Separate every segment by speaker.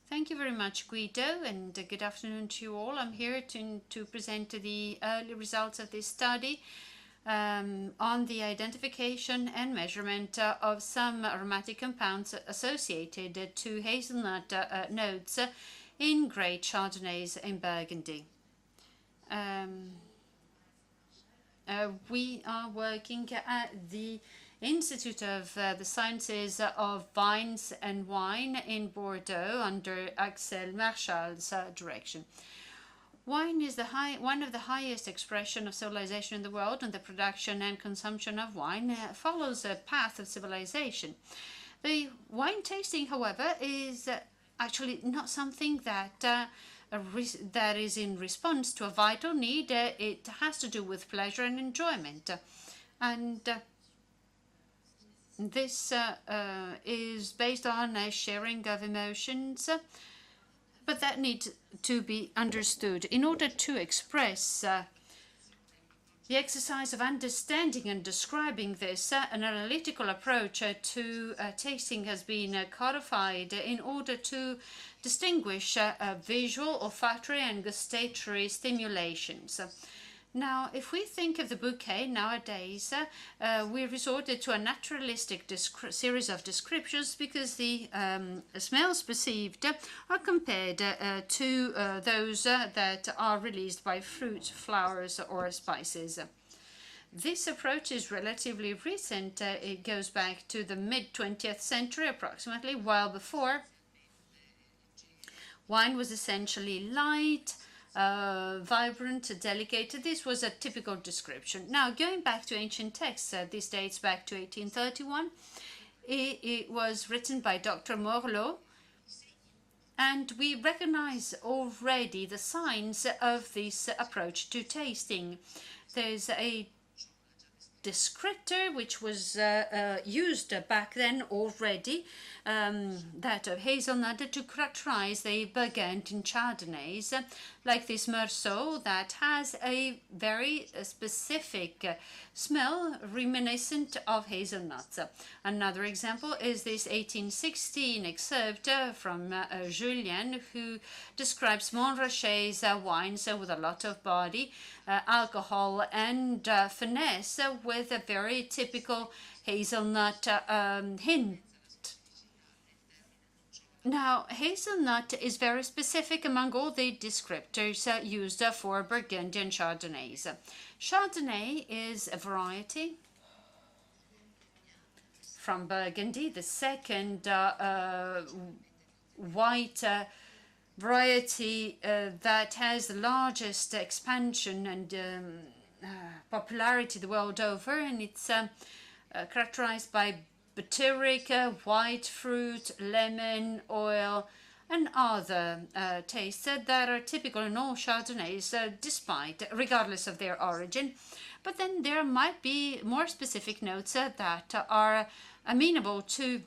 Speaker 1: Thank you very much, Guido, and good afternoon to you all. I'm here to present the early results of this study on the identification and measurement of some aromatic compounds associated to hazelnut notes in great Chardonnays in Burgundy. We are working at the Institute of the Sciences of Vines and Wine in Bordeaux under Axel Marchal's direction. Wine is one of the highest expression of civilization in the world, and the production and consumption of wine follows a path of civilization. The wine tasting, however, is actually not something that is in response to a vital need. It has to do with pleasure and enjoyment. And this is based on a sharing of emotions, but that needs to be understood. In order to express the exercise of understanding and describing this, an analytical approach to tasting has been codified in order to distinguish visual, olfactory, and gustatory stimulations. Now, if we think of the bouquet nowadays, we resorted to a naturalistic series of descriptions because the smells perceived are compared to those that are released by fruits, flowers, or spices. This approach is relatively recent. It goes back to the mid-20th century approximately, while before wine was essentially light, vibrant, delicate. This was a typical description. Now, going back to ancient texts, this dates back to 1831. It was written by Dr. Morlot, and we recognize already the signs of this approach to tasting. There's a descriptor which was used back then already, that of hazelnut, to characterize the Burgundian Chardonnays, like this Meursault that has a very specific smell reminiscent of hazelnuts. Another example is this 1816 excerpt from Julien, who describes Montrachet's wines with a lot of body, alcohol, and finesse, with a very typical hazelnut hint. Now, hazelnut is very specific among all the descriptors used for Burgundian Chardonnays. Chardonnay is a variety from Burgundy, the second white variety that has the largest expansion and popularity the world over, and it's characterized by butyric, white fruit, lemon, oil, and other tastes that are typical in all Chardonnays, regardless of their origin. But then there might be more specific notes that are amenable to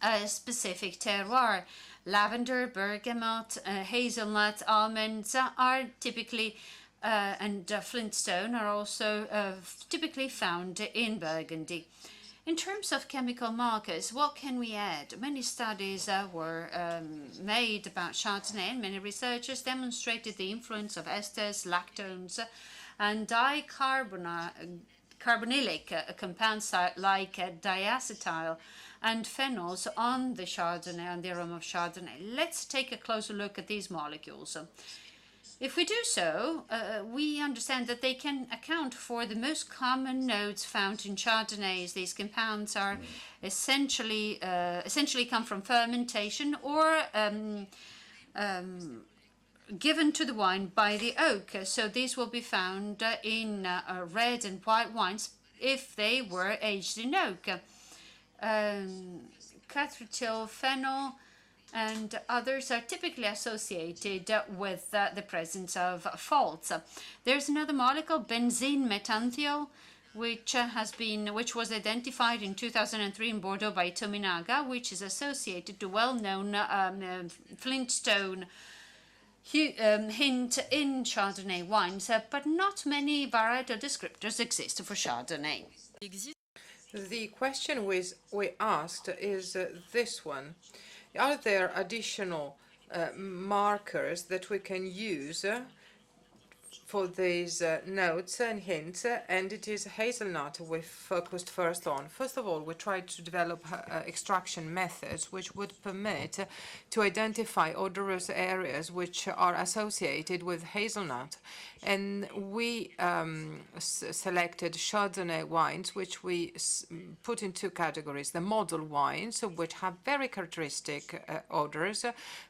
Speaker 1: a specific terroir. Lavender, bergamot, hazelnut, almonds are typically and flintstone are also typically found in Burgundy. In terms of chemical markers, what can we add? Many studies were made about Chardonnay, and many researchers demonstrated the influence of esters, lactones, and dicarbonylic compounds like diacetyl and phenols on the Chardonnay, on the aroma of Chardonnay. Let's take a closer look at these molecules. If we do so, we understand that they can account for the most common notes found in Chardonnays. These compounds are essentially come from fermentation or given to the wine by the oak. So these will be found in red and white wines if they were aged in oak. Catryl-phenol and others are typically associated with the presence of faults. There's another molecule, benzene metanthiol, which was identified in 2003 in Bordeaux by Tominaga, which is associated to well-known flintstone hint in Chardonnay wines, but not many varietal descriptors exist for Chardonnay.
Speaker 2: The question we asked is this one. Are there additional markers that we can use for these notes and hints, and it is hazelnut we focused first on. First of all, we tried to develop extraction methods which would permit to identify odorous areas which are associated with hazelnut. And we selected Chardonnay wines, which we put in two categories: the model wines, which have very characteristic odors,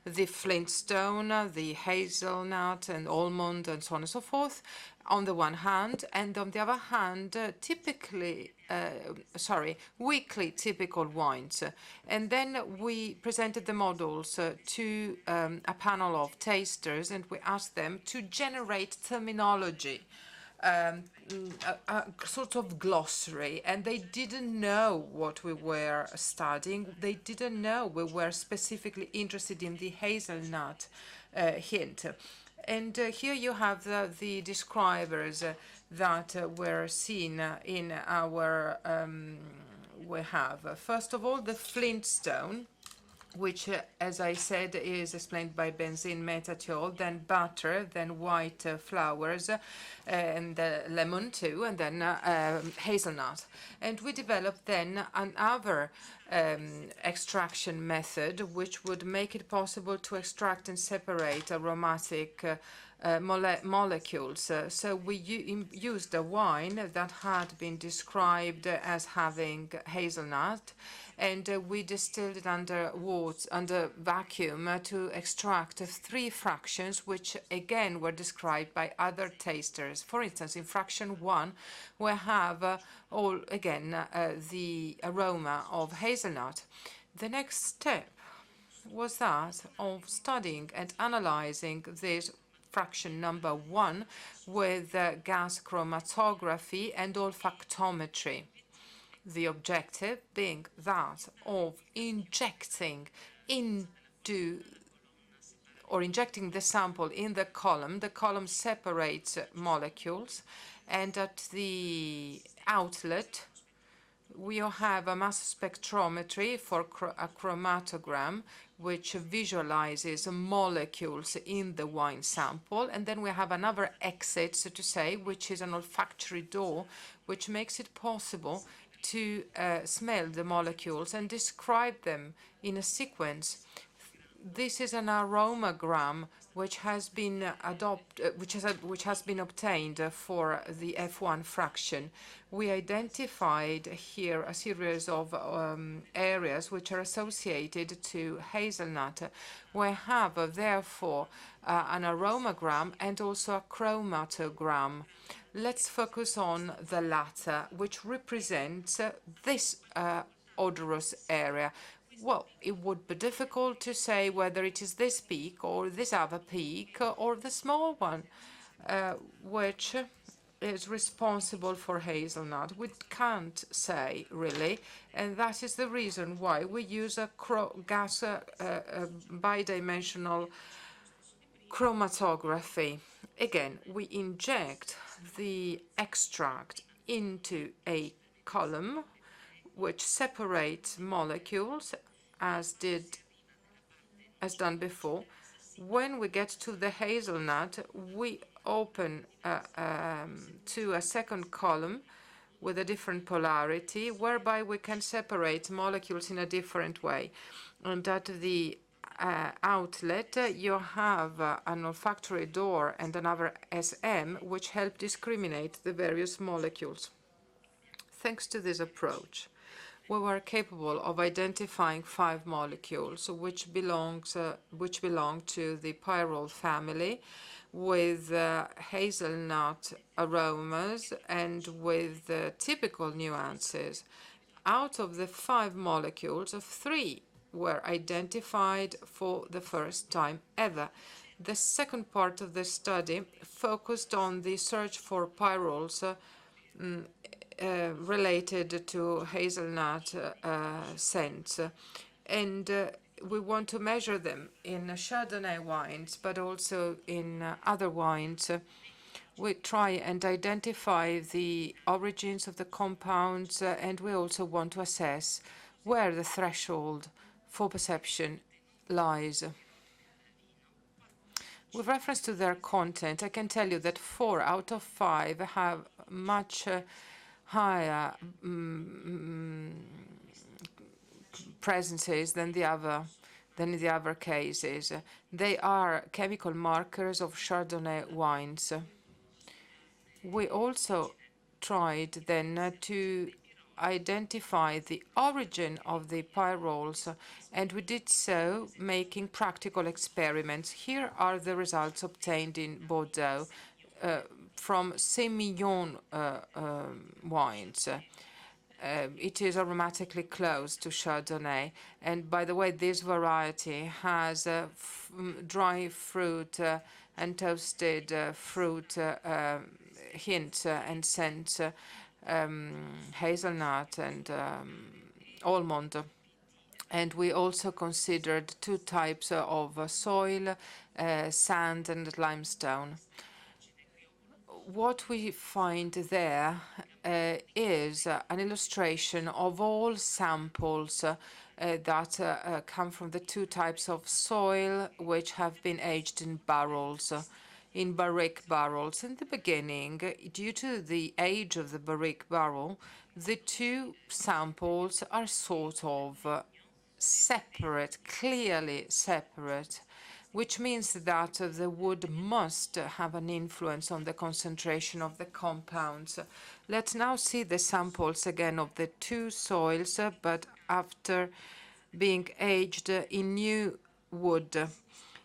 Speaker 2: the flintstone, the hazelnut and almond, and so on and so forth, on the one hand, and on the other hand, weekly typical wines. And then we presented the models to a panel of tasters, and we asked them to generate terminology, a sort of glossary, and they didn't know what we were studying. They didn't know we were specifically interested in the hazelnut hint. And here you have the describers that were seen in our, we have, first of all, the flintstone, which, as I said, is explained by benzene metathiol, then butter, then white flowers, and lemon too, and then hazelnut. And we developed then another extraction method, which would make it possible to extract and separate aromatic molecules. So we used a wine that had been described as having hazelnut, and we distilled it under vacuum to extract three fractions, which again were described by other tasters. For instance, in fraction 1, we have the aroma of hazelnut. The next step was that of studying and analyzing this fraction number 1 with gas chromatography and olfactometry. The objective being that of injecting the sample in the column. The column separates molecules, and at the outlet we have a mass spectrometry for a chromatogram, which visualizes molecules in the wine sample. And then we have another exit, so to say, which is an olfactory door, which makes it possible to smell the molecules and describe them in a sequence. This is an aromagram which has been obtained for the F1 fraction. We identified here a series of areas which are associated to hazelnut. We have therefore an aromagram and also a chromatogram. Let's focus on the latter, which represents this odorous area. Well, it would be difficult to say whether it is this peak or this other peak or the small one, which is responsible for hazelnut. We can't say, really, and that is the reason why we use a bidimensional chromatography. Again, we inject the extract into a column which separates molecules as done before. When we get to the hazelnut, we open to a second column with a different polarity, whereby we can separate molecules in a different way. And at the outlet, you have an olfactory door and another SM, which help discriminate the various molecules. Thanks to this approach, we were capable of identifying 5 molecules which belong to the pyrrole family, with hazelnut aromas and with typical nuances. Out of the 5 molecules, 3 were identified for the first time ever. The second part of the study focused on the search for pyrroles related to hazelnut scents, and we want to measure them in Chardonnay wines, but also in other wines. We try and identify the origins of the compounds, and we also want to assess where the threshold for perception lies. With reference to their content, I can tell you that 4 out of 5 have much higher presences than in the other cases. They are chemical markers of Chardonnay wines. We also tried then to identify the origin of the pirrols, and we did so making practical experiments. Here are the results obtained in Bordeaux from Sémillon wines. It is aromatically close to Chardonnay. And by the way, this variety has dry fruit and toasted fruit hints and scents, hazelnut and almond. And we also considered 2 types of soil, sand and limestone. What we find there is an illustration of all samples that come from the 2 types of soil which have been aged in barrels, in barrique barrels. In the beginning, due to the age of the barrique barrel, the 2 samples are sort of separate, clearly separate, which means that the wood must have an influence on the concentration of the compounds. Let's now see the samples again of the 2 soils, but after being aged in new wood.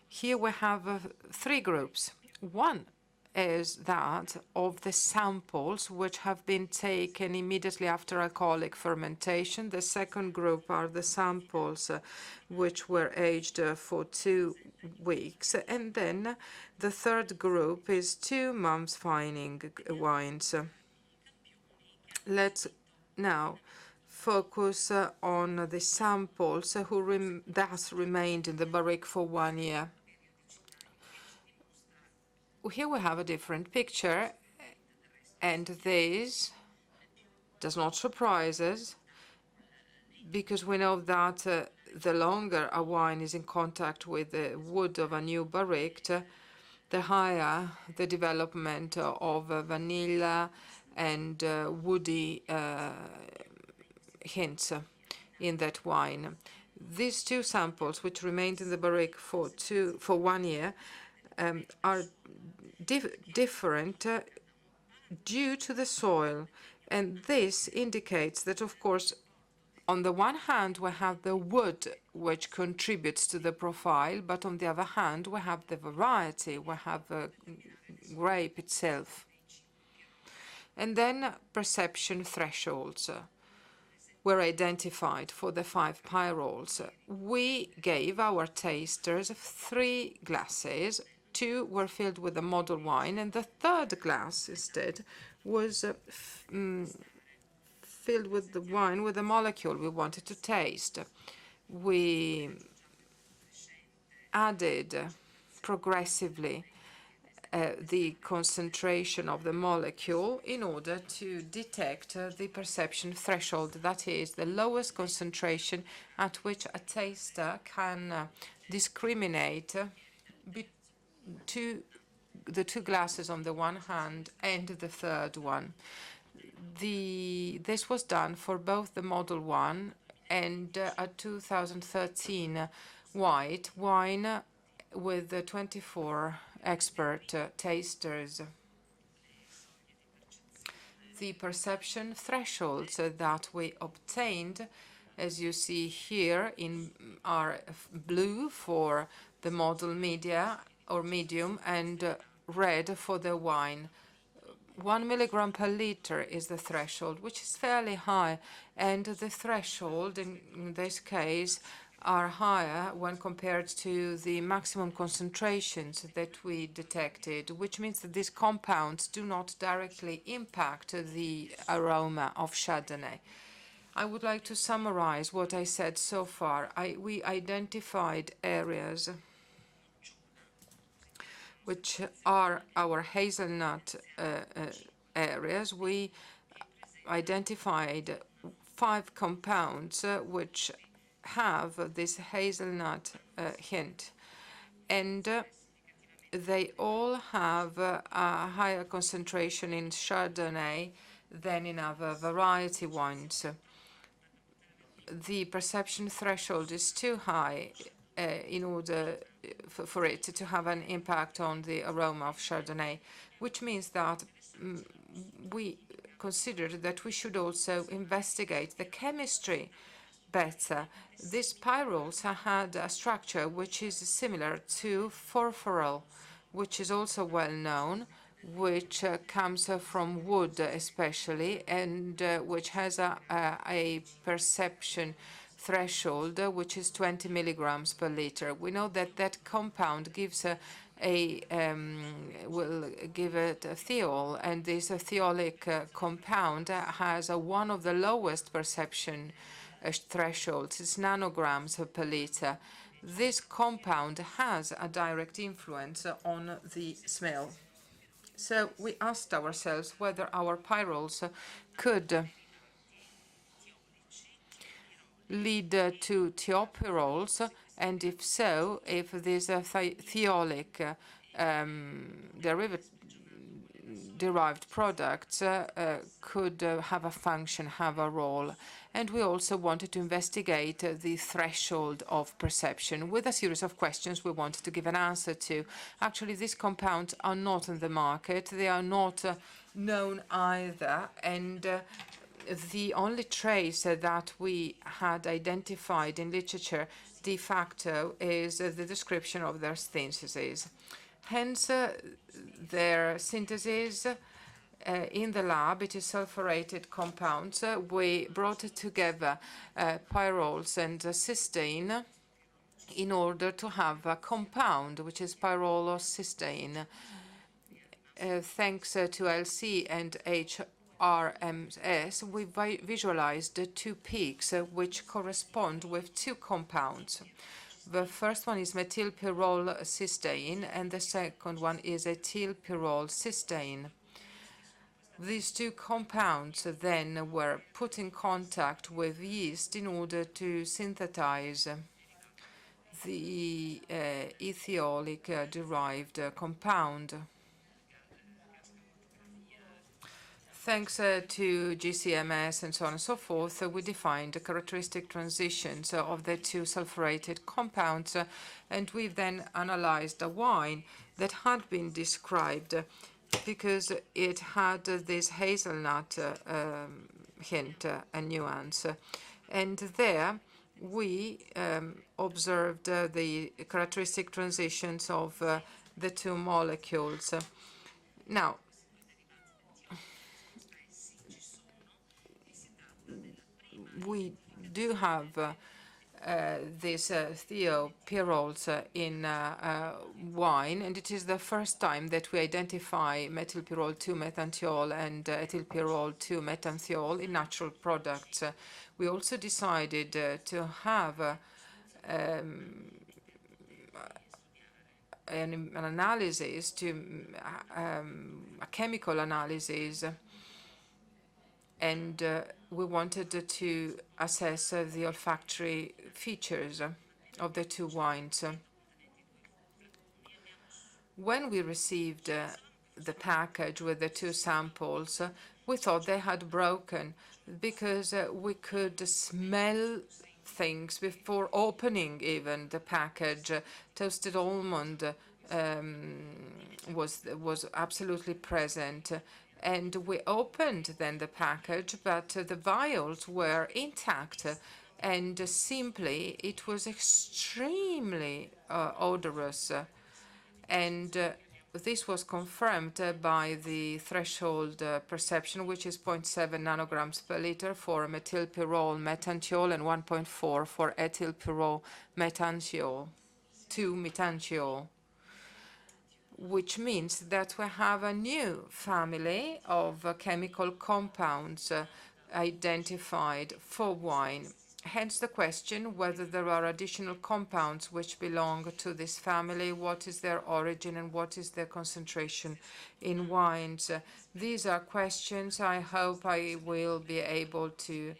Speaker 2: Here we have 3 groups. One is that of the samples which have been taken immediately after alcoholic fermentation. The second group are the samples which were aged for 2 weeks. And then the third group is 2 months fining wines. Let's now focus on the samples who thus remained in the barrique for 1 year. Here we have a different picture, and this does not surprise us, because we know that the longer a wine is in contact with the wood of a new barrique, the higher the development of vanilla and woody hints in that wine. These 2 samples, which remained in the barrique for 1 year, are different due to the soil. And this indicates that, of course, on the one hand, we have the wood, which contributes to the profile, but on the other hand, we have the variety, we have the grape itself. And then perception thresholds were identified for the 5 pirrols. We gave our tasters 3 glasses. 2 were filled with the model wine, and the third glass instead was filled with the wine with the molecule we wanted to taste. We added progressively the concentration of the molecule in order to detect the perception threshold, that is, the lowest concentration at which a taster can discriminate the 2 glasses on the one hand and the third one. This was done for both the model one and a 2013 white wine with 24 expert tasters. The perception thresholds that we obtained, as you see here, are blue for the model media or medium and red for the wine. 1 milligram per liter is the threshold, which is fairly high, and the threshold in this case are higher when compared to the maximum concentrations that we detected, which means that these compounds do not directly impact the aroma of Chardonnay. I would like to summarize what I said so far. We identified areas which are our hazelnut areas. We identified 5 compounds which have this hazelnut hint, and they all have a higher concentration in Chardonnay than in other variety wines. The perception threshold is too high in order for it to have an impact on the aroma of Chardonnay, which means that we considered that we should also investigate the chemistry better. These pirrols had a structure which is similar to furfural, which is also well known, which comes from wood especially, and which has a perception threshold which is 20 milligrams per liter. We know that that compound gives will give it a thiol, and this thiolic compound has one of the lowest perception thresholds. It's nanograms per liter. This compound has a direct influence on the smell. So we asked ourselves whether our pirrols could lead to tiopirrols, and if so, if these thiolic derived products could have a function, have a role. And we also wanted to investigate the threshold of perception with a series of questions we wanted to give an answer to. Actually, these compounds are not on the market. They are not known either. And the only trace that we had identified in literature de facto is the description of their syntheses. Hence, their synthesis in the lab, it is sulfurated compounds. We brought together pirrols and cysteine in order to have a compound which is pyrrolocysteine. Thanks to LC and HRMS, we visualized two peaks which correspond with two compounds. The first one is methylpyrrolcysteine, and the second one is ethylpyrrolcysteine. These two compounds then were put in contact with yeast in order to synthesize the ethyolic derived compound. Thanks to GCMS and so on and so forth, we defined the characteristic transitions of the two sulfurated compounds, and we then analyzed a wine that had been described because it had this hazelnut hint, a nuance. And there we observed the characteristic transitions of the two molecules. Now, we do have these tiopirrols in wine, and it is the first time that we identify methylpyrrol 2-methanthiol and ethylpyrrol 2-methanthiol in natural products. We also decided to have an analysis, a chemical analysis, and we wanted to assess the olfactory features of the two wines. When we received the package with the two samples, we thought they had broken because we could smell things before opening even the package. Toasted almond was absolutely present. And we opened then the package, but the vials were intact, and simply it was extremely odorous. And this was confirmed by the threshold perception, which is 0.7 nanograms per liter for methylpyrrol methanthiol and 1.4 for ethylpyrrol methanthiol, 2-methanthiol, which means that we have a new family of chemical compounds identified for wine. Hence the question whether there are additional compounds which belong to this family, what is their origin, and what is their concentration in wines. These are questions I hope I will be able to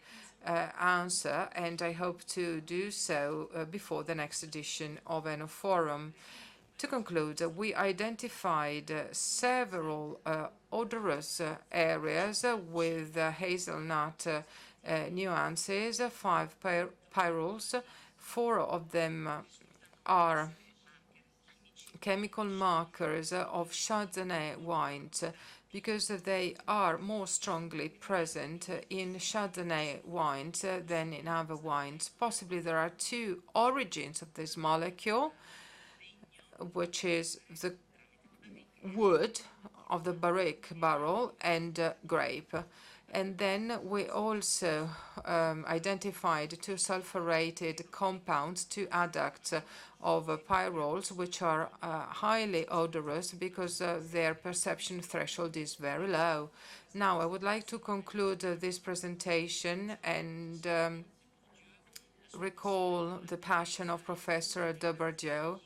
Speaker 2: answer, and I hope to do so before the next edition of Enoforum. To conclude, we identified several odorous areas with hazelnut nuances, 5 pirrols. 4 of them are chemical markers of Chardonnay wines because they are more strongly present in Chardonnay wines than in other wines. Possibly there are 2 origins of this molecule, which is the wood of the barrel and grape. And then we also identified 2 sulfurated compounds, 2 adducts of pirrols, which are highly odorous because their perception threshold is very low. Now, I would like to conclude this presentation and recall the passion of Professor de Bordeaux.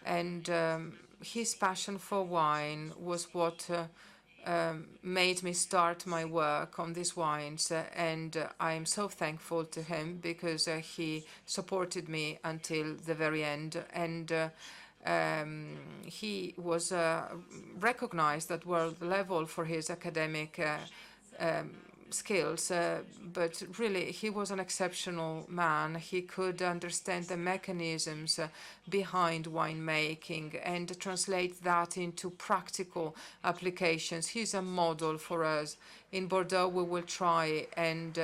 Speaker 2: And his passion for wine was what made me start my work on these wines, and I am so thankful to him because he supported me until the very end, and he was recognized at world level for his academic skills, but really he was an exceptional man. He could understand the mechanisms behind winemaking and translate that into practical applications. He's a model for us. In Bordeaux, we will try and